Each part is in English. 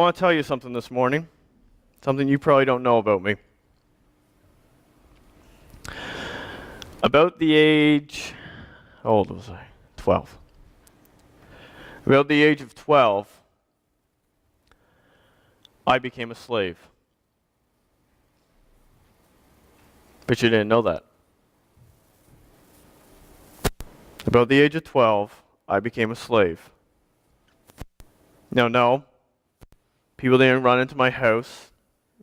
want to tell you something this morning, something you probably don't know about me. About the age, how old was I? 12. About the age of 12, I became a slave. But you didn't know that. About the age of 12, I became a slave. Now, no, people didn't run into my house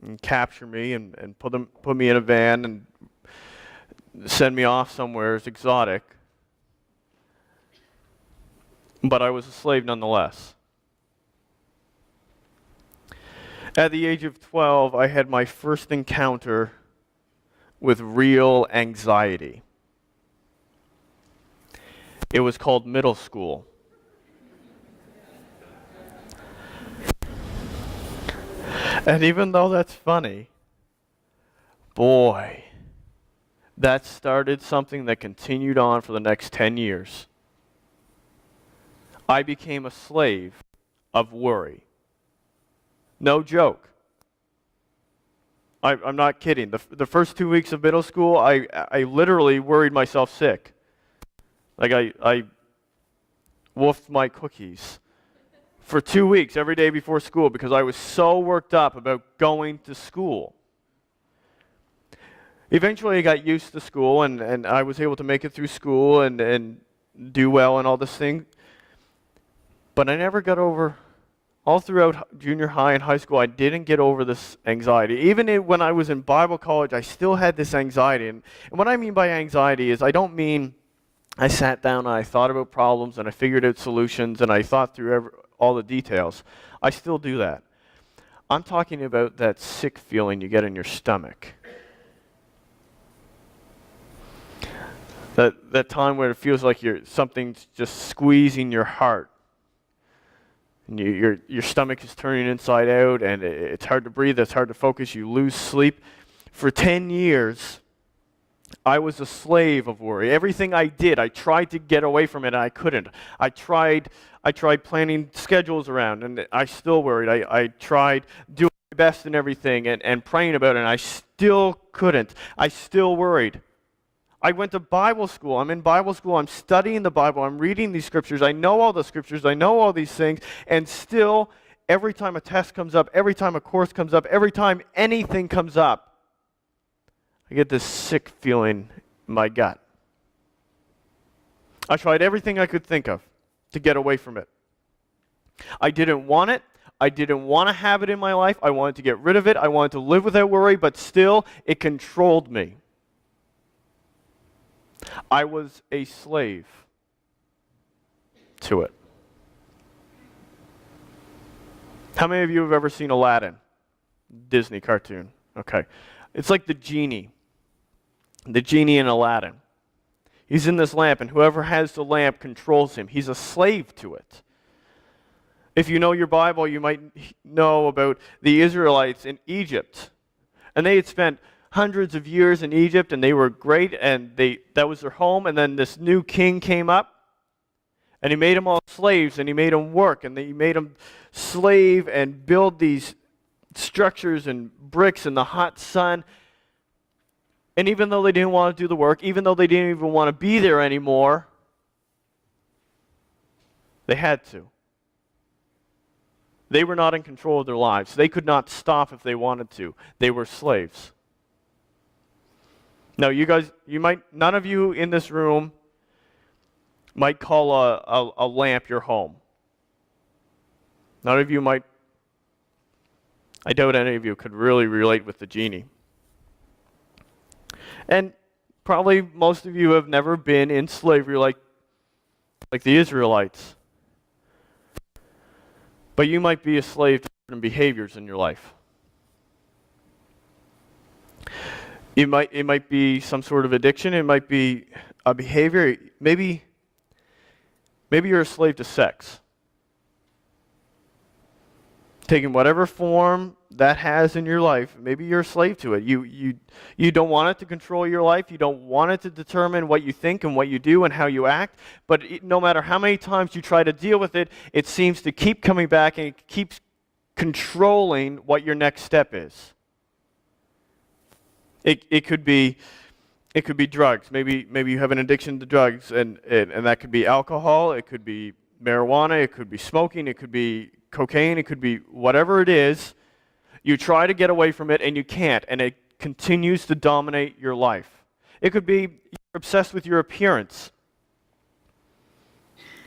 and capture me and put me in a van and send me off somewhere as exotic. But I was a slave nonetheless. At the age of 12, I had my first encounter with real anxiety. It was called middle school. And even though that's funny, boy, that started something that continued on for the next 10 years. I became a slave of worry. No joke. I'm not kidding. The first 2 weeks of middle school, I literally worried myself sick. Like I wolfed my cookies for 2 weeks every day before school because I was so worked up about going to school. Eventually I got used to school and I was able to make it through school and do well and all this thing. But I never got over, all throughout junior high and high school, I didn't get over this anxiety. Even when I was in Bible college, I still had this anxiety. And what I mean by anxiety is I don't mean I sat down and I thought about problems and I figured out solutions and I thought through all the details. I still do that. I'm talking about that sick feeling you get in your stomach. That time where it feels like something's just squeezing your heart. And your stomach is turning inside out, and it's hard to breathe, it's hard to focus, you lose sleep. For 10 years, I was a slave of worry. Everything I did, I tried to get away from it, and I couldn't. I tried planning schedules around, and I still worried. I tried doing my best in everything and praying about it, and I still couldn't. I still worried. I went to Bible school. I'm in Bible school. I'm studying the Bible. I'm reading these scriptures. I know all the scriptures. I know all these things. And still, every time a test comes up, every time a course comes up, every time anything comes up, I get this sick feeling in my gut. I tried everything I could think of to get away from it. I didn't want it. I didn't want to have it in my life. I wanted to get rid of it. I wanted to live without worry, but still, it controlled me. I was a slave to it. How many of you have ever seen Aladdin? Disney cartoon. Okay. It's like the genie. The genie in Aladdin. He's in this lamp, and whoever has the lamp controls him. He's a slave to it. If you know your Bible, you might know about the Israelites in Egypt. And they had spent hundreds of years in Egypt, and they were great, and that was their home. And then this new king came up, and he made them all slaves, and he made them work, and he made them slave and build these structures and bricks in the hot sun. And even though they didn't want to do the work, even though they didn't even want to be there anymore, they had to. They were not in control of their lives. They could not stop if they wanted to. They were slaves. Now, you guys, none of you in this room might call a lamp your home. None of you might, I doubt any of you could really relate with the genie. And probably most of you have never been in slavery like the Israelites. But you might be a slave to certain behaviors in your life. It might be some sort of addiction. It might be a behavior. Maybe you're a slave to sex. Taking whatever form that has in your life, maybe you're a slave to it. You don't want it to control your life. You don't want it to determine what you think and what you do and how you act. But no matter how many times you try to deal with it, it seems to keep coming back, and it keeps controlling what your next step is. It could be drugs. Maybe you have an addiction to drugs, and that could be alcohol. It could be marijuana. It could be smoking. It could be cocaine. It could be whatever it is. You try to get away from it, and you can't, and it continues to dominate your life. It could be you're obsessed with your appearance.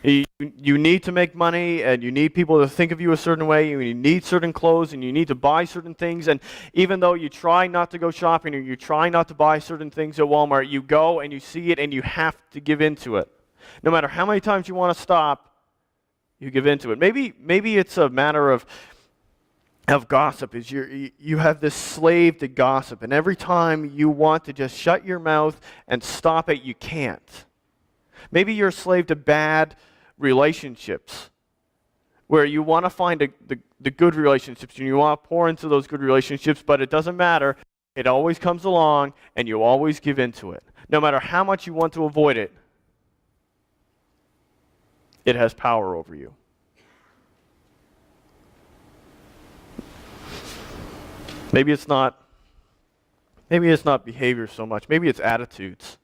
You need to make money, and you need people to think of you a certain way. You need certain clothes, and you need to buy certain things. And even though you try not to go shopping or you try not to buy certain things at Walmart, you go and you see it, and you have to give into it. No matter how many times you want to stop, you give into it. Maybe it's a matter of gossip. Is you have this slave to gossip, and every time you want to just shut your mouth and stop it, you can't. Maybe you're a slave to bad relationships, where you want to find the good relationships, and you want to pour into those good relationships, but it doesn't matter. It always comes along, and you always give into it. No matter how much you want to avoid it, it has power over you. Maybe it's not behavior so much. Maybe it's attitudes.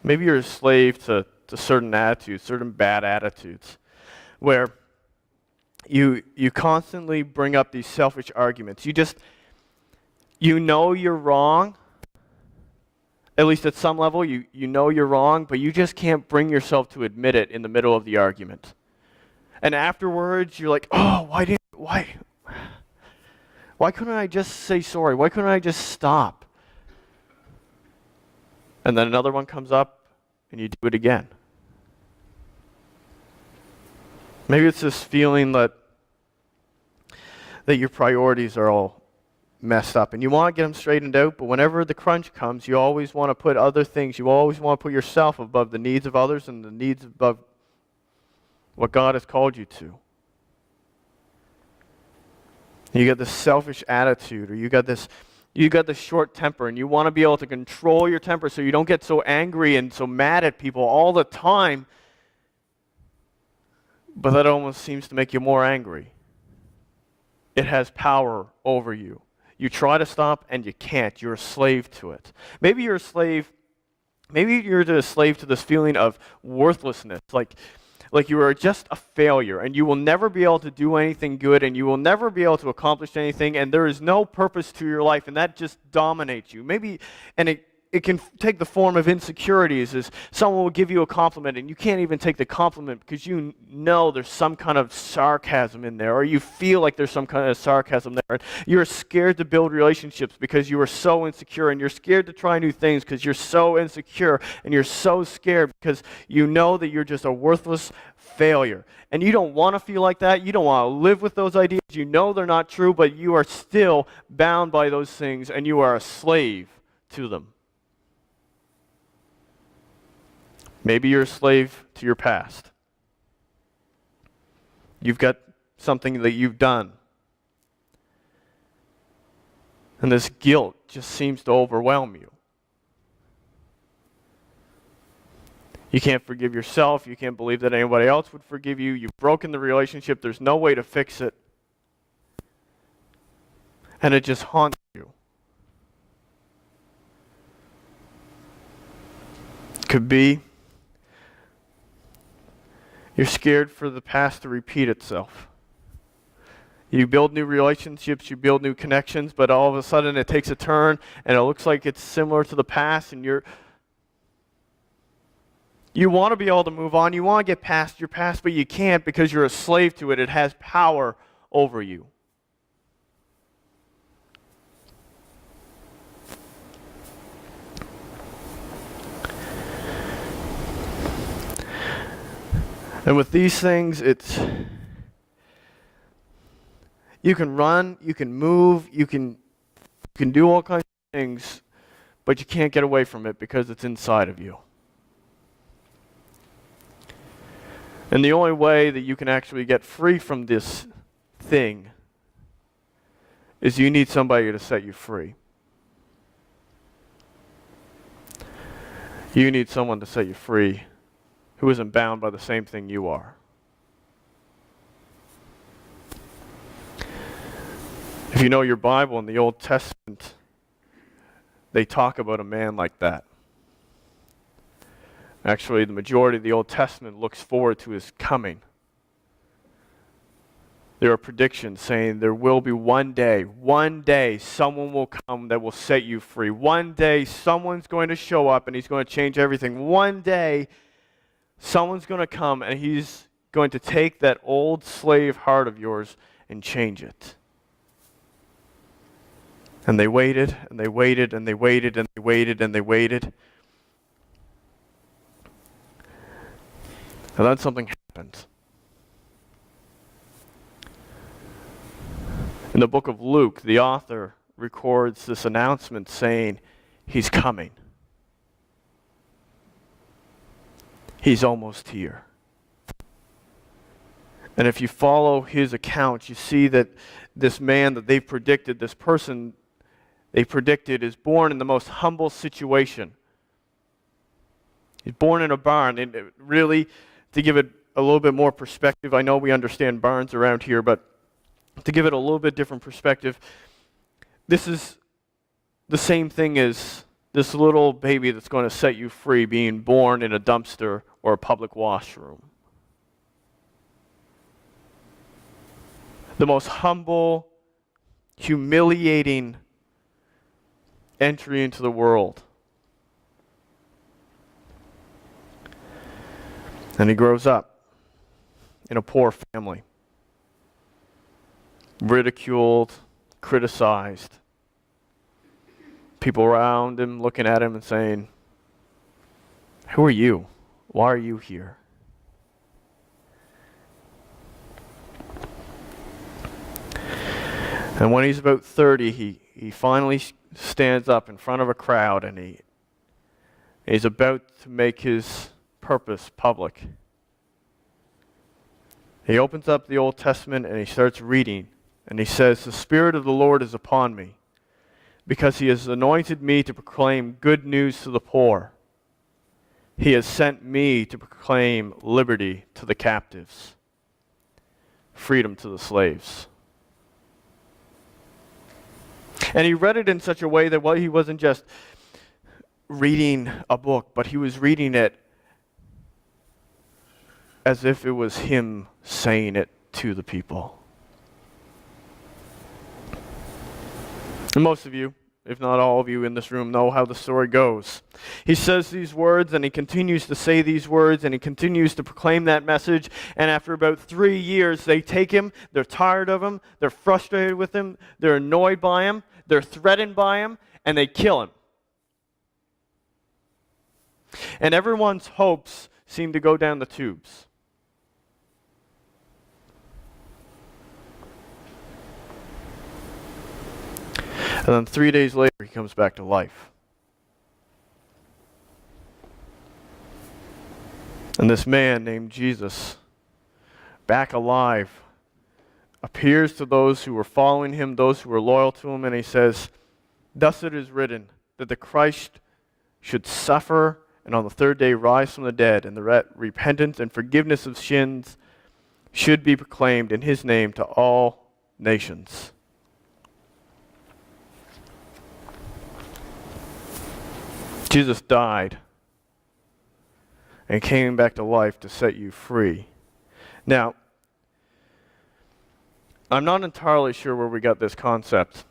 Maybe you're a slave to certain attitudes, certain bad attitudes, where you constantly bring up these selfish arguments. You know you're wrong, at least at some level, you know you're wrong, but you just can't bring yourself to admit it in the middle of the argument. And afterwards, you're like, oh, why couldn't I just say sorry? Why couldn't I just stop? And then another one comes up, and you do it again. Maybe it's this feeling that your priorities are all messed up, and you want to get them straightened out, but whenever the crunch comes, you always want to put other things, you always want to put yourself above the needs of others and the needs above what God has called you to. You got this selfish attitude, or you got this short temper, and you want to be able to control your temper so you don't get so angry and so mad at people all the time, but that almost seems to make you more angry. It has power over you. You try to stop, and you can't. You're a slave to it. Maybe you're a slave to this feeling of worthlessness, like you are just a failure, and you will never be able to do anything good, and you will never be able to accomplish anything, and there is no purpose to your life, and that just dominates you. Maybe, and it can take the form of insecurities, as someone will give you a compliment, and you can't even take the compliment because you know there's some kind of sarcasm in there, or you feel like there's some kind of sarcasm there. You're scared to build relationships because you are so insecure, and you're scared to try new things because you're so insecure, and you're so scared because you know that you're just a worthless failure. And you don't want to feel like that. You don't want to live with those ideas. You know they're not true, but you are still bound by those things, and you are a slave to them. Maybe you're a slave to your past. You've got something that you've done, and this guilt just seems to overwhelm you. You can't forgive yourself. You can't believe that anybody else would forgive you. You've broken the relationship. There's no way to fix it. And it just haunts you. Could be you're scared for the past to repeat itself. You build new relationships, you build new connections, but all of a sudden it takes a turn, and it looks like it's similar to the past, and you want to be able to move on. You want to get past your past, but you can't because you're a slave to it. It has power over you. And with these things, you can run, you can move, you can do all kinds of things, but you can't get away from it because it's inside of you. And the only way that you can actually get free from this thing is you need somebody to set you free. You need someone to set you free who isn't bound by the same thing you are. If you know your Bible in the Old Testament, they talk about a man like that. Actually, the majority of the Old Testament looks forward to his coming. There are predictions saying there will be one day someone will come that will set you free. One day someone's going to show up and he's going to change everything. One day someone's going to come and he's going to take that old slave heart of yours and change it. And they waited, and they waited, and they waited, and they waited, and they waited. And then something happened. In the book of Luke, the author records this announcement saying, he's coming. He's almost here. And if you follow his account, you see that this man that they predicted, this person they predicted, is born in the most humble situation. He's born in a barn. And really, to give it a little bit more perspective, I know we understand barns around here, but to give it a little bit different perspective, this is the same thing as this little baby that's going to set you free being born in a dumpster or a public washroom. The most humble, humiliating entry into the world. And he grows up in a poor family, ridiculed, criticized. People around him looking at him and saying, "Who are you? Why are you here?" And when he's about 30, he finally stands up in front of a crowd and he's about to make his purpose public. He opens up the Old Testament and he starts reading, and he says, "The Spirit of the Lord is upon me, because he has anointed me to proclaim good news to the poor. He has sent me to proclaim liberty to the captives, freedom to the slaves." And he read it in such a way that, well, he wasn't just reading a book, but he was reading it as if it was him saying it to the people. And most of you, if not all of you in this room, know how the story goes. He says these words, and he continues to say these words, and he continues to proclaim that message. And after about 3 years, they take him, they're tired of him, they're frustrated with him, they're annoyed by him, they're threatened by him, and they kill him. And everyone's hopes seem to go down the tubes. And then 3 days later, he comes back to life. And this man named Jesus, back alive, appears to those who were following him, those who were loyal to him, and he says, "Thus it is written, that the Christ should suffer and on the third day rise from the dead, and the repentance and forgiveness of sins should be proclaimed in his name to all nations." Jesus died and came back to life to set you free. Now, I'm not entirely sure where we got this concept,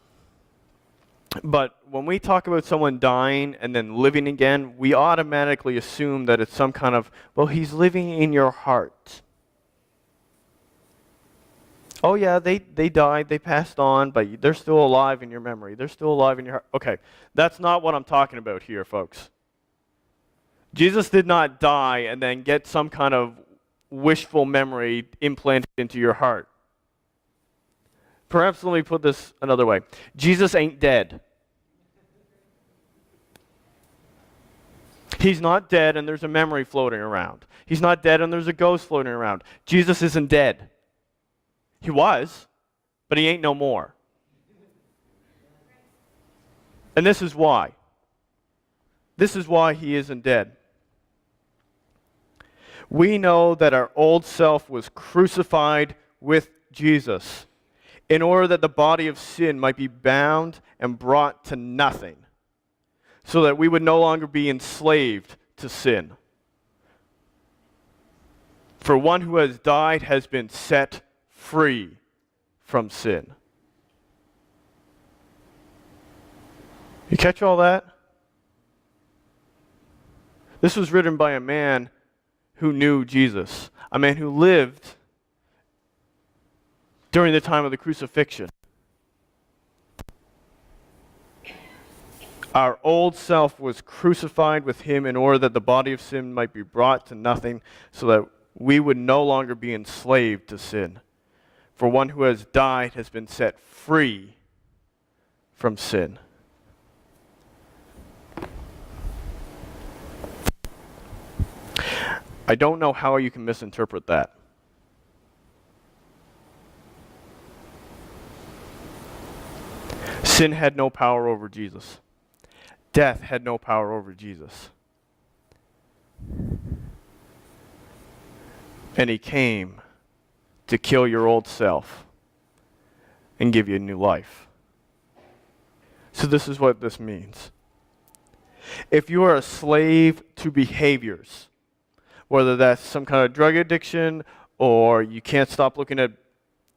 but when we talk about someone dying and then living again, we automatically assume that it's some kind of, well, he's living in your heart. Oh yeah, they died, they passed on, but they're still alive in your memory. They're still alive in your heart. Okay, that's not what I'm talking about here, folks. Jesus did not die and then get some kind of wishful memory implanted into your heart. Perhaps let me put this another way. Jesus ain't dead. He's not dead and there's a memory floating around. He's not dead and there's a ghost floating around. Jesus isn't dead. He was, but he ain't no more. And this is why. This is why he isn't dead. We know that our old self was crucified with Jesus. in order that the body of sin might be bound and brought to nothing, so that we would no longer be enslaved to sin. For one who has died has been set free from sin. You catch all that? This was written by a man who knew Jesus, a man who lived during the time of the crucifixion. Our old self was crucified with him in order that the body of sin might be brought to nothing, so that we would no longer be enslaved to sin. For one who has died has been set free from sin. I don't know how you can misinterpret that. Sin had no power over Jesus. Death had no power over Jesus. And he came to kill your old self and give you a new life. So this is what this means. If you are a slave to behaviors, whether that's some kind of drug addiction or you can't stop looking at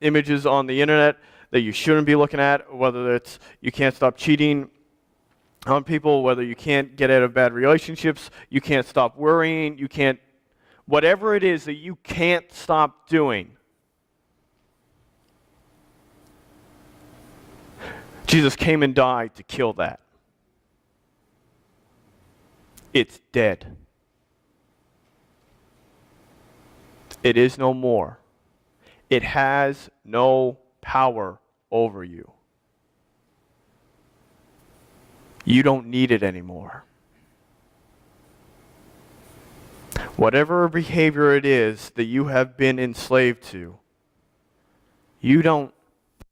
images on the internet that you shouldn't be looking at, whether it's you can't stop cheating on people, whether you can't get out of bad relationships, you can't stop worrying, you can't, whatever it is that you can't stop doing, Jesus came and died to kill that. It's dead. It is no more. It has no power over you. You don't need it anymore. Whatever behavior it is that you have been enslaved to, you don't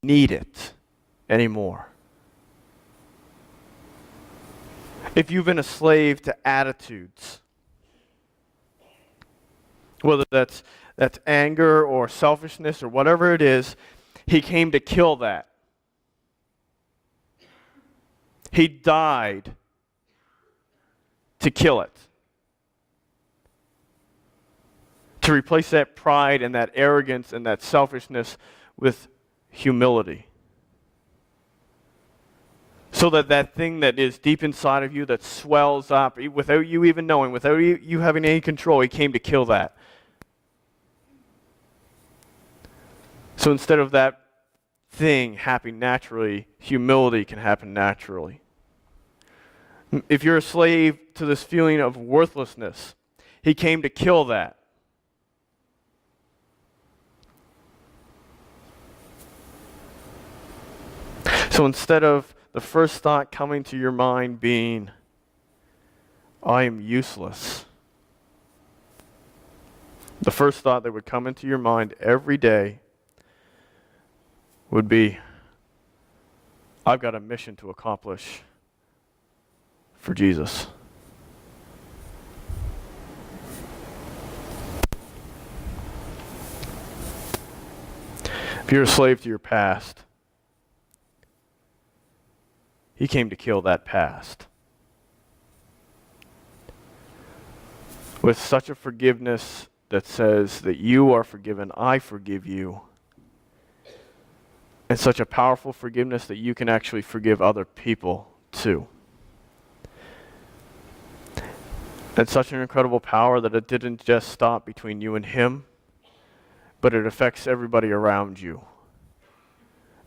need it anymore. If you've been a slave to attitudes, whether that's anger or selfishness or whatever it is, he came to kill that. He died to kill it. To replace that pride and that arrogance and that selfishness with humility. So that that thing that is deep inside of you that swells up without you even knowing, without you having any control, he came to kill that. So instead of that thing happening naturally, humility can happen naturally. If you're a slave to this feeling of worthlessness, he came to kill that. So instead of the first thought coming to your mind being, I am useless, the first thought that would come into your mind every day would be, I've got a mission to accomplish for Jesus. If you're a slave to your past, he came to kill that past. With such a forgiveness that says that you are forgiven, I forgive you. And such a powerful forgiveness that you can actually forgive other people too. And such an incredible power that it didn't just stop between you and him, but it affects everybody around you.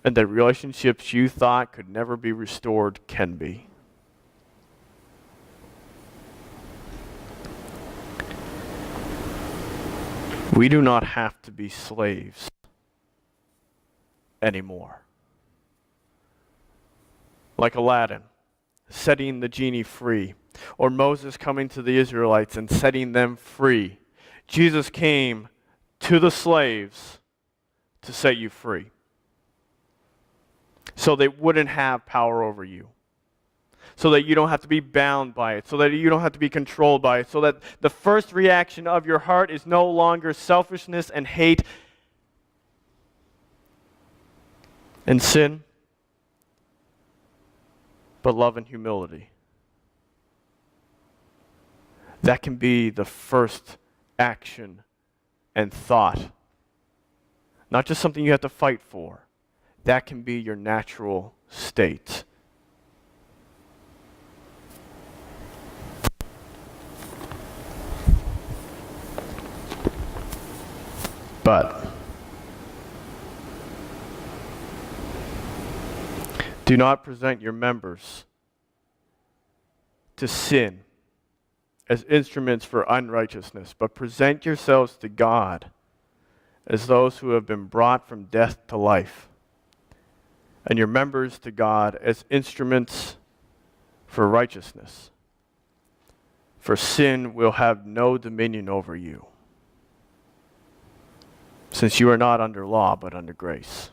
And the relationships you thought could never be restored can be. We do not have to be slaves anymore. Like Aladdin, setting the genie free, or Moses coming to the Israelites and setting them free. Jesus came to the slaves to set you free, so they wouldn't have power over you, so that you don't have to be bound by it, so that you don't have to be controlled by it, so that the first reaction of your heart is no longer selfishness and hate, and sin, but love and humility. That can be the first action and thought. Not just something you have to fight for. That can be your natural state. But do not present your members to sin as instruments for unrighteousness, but present yourselves to God as those who have been brought from death to life, and your members to God as instruments for righteousness. For sin will have no dominion over you, since you are not under law, but under grace.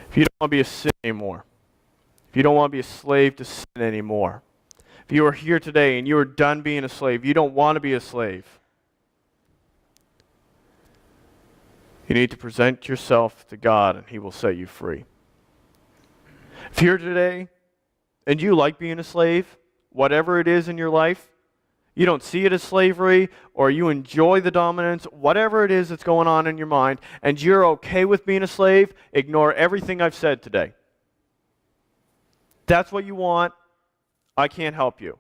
If you don't want to be a sin anymore, if you don't want to be a slave to sin anymore, if you are here today and you are done being a slave, you don't want to be a slave, you need to present yourself to God and He will set you free. If you're here today and you like being a slave, whatever it is in your life, you don't see it as slavery, or you enjoy the dominance, whatever it is that's going on in your mind, and you're okay with being a slave, ignore everything I've said today. That's what you want. I can't help you.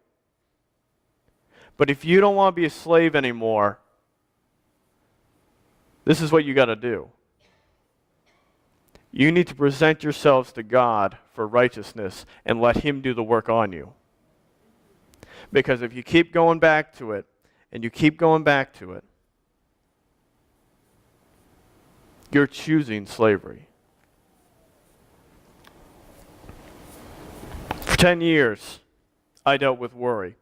But if you don't want to be a slave anymore, this is what you got to do. You need to present yourselves to God for righteousness and let Him do the work on you. Because if you keep going back to it, and you keep going back to it, you're choosing slavery. For 10 years, I dealt with worry.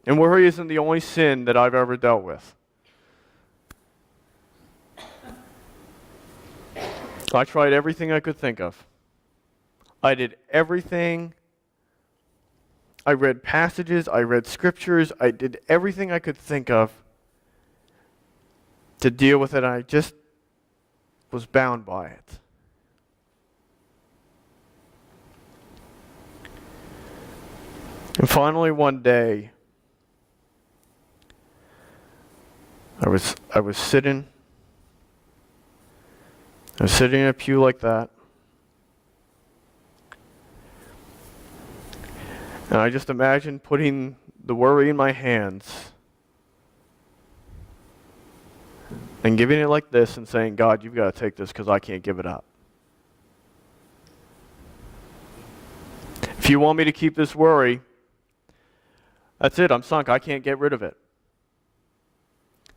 And worry isn't the only sin that I've ever dealt with. I tried everything I could think of. I did everything. I read passages, I read scriptures, I did everything I could think of to deal with it. I just was bound by it. And finally one day, I was sitting in a pew like that. And I just imagined putting the worry in my hands and giving it like this and saying, God, you've got to take this because I can't give it up. If you want me to keep this worry, that's it, I'm sunk. I can't get rid of it.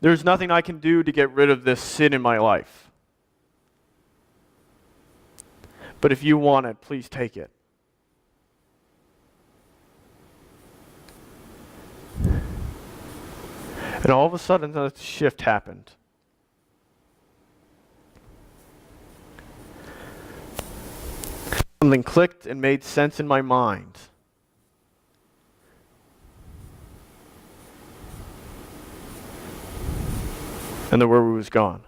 There's nothing I can do to get rid of this sin in my life. But if you want it, please take it. And all of a sudden, a shift happened. Something clicked and made sense in my mind. And the worry was gone.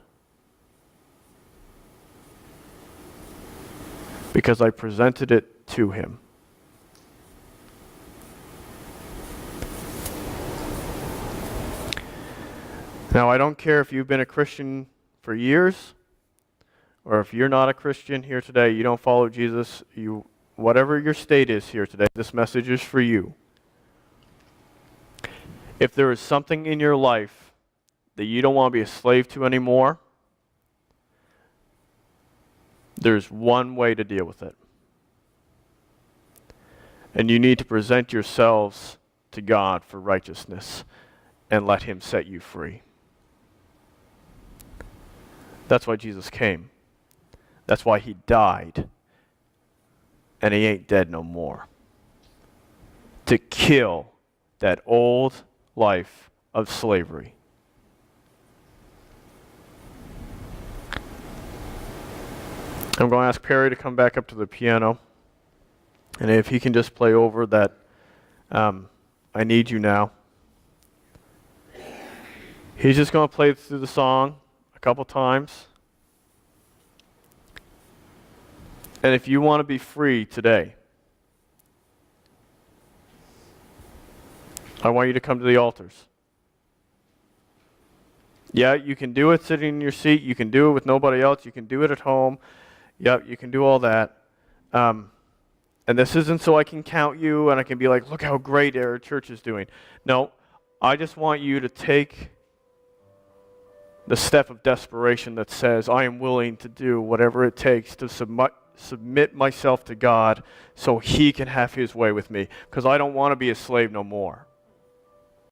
Because I presented it to Him. Now, I don't care if you've been a Christian for years, or if you're not a Christian here today, you don't follow Jesus, whatever your state is here today, this message is for you. If there is something in your life that you don't want to be a slave to anymore, there's one way to deal with it. And you need to present yourselves to God for righteousness and let Him set you free. That's why Jesus came. That's why He died. And He ain't dead no more. To kill that old life of slavery. I'm going to ask Perry to come back up to the piano. And if he can just play over that I Need You Now. He's just going to play through the song a couple times. And if you want to be free today, I want you to come to the altars. Yeah, you can do it sitting in your seat. You can do it with nobody else. You can do it at home. Yep, you can do all that. And this isn't so I can count you and I can be like, look how great our church is doing. No, I just want you to take the step of desperation that says, I am willing to do whatever it takes to submit myself to God so He can have His way with me, because I don't want to be a slave no more.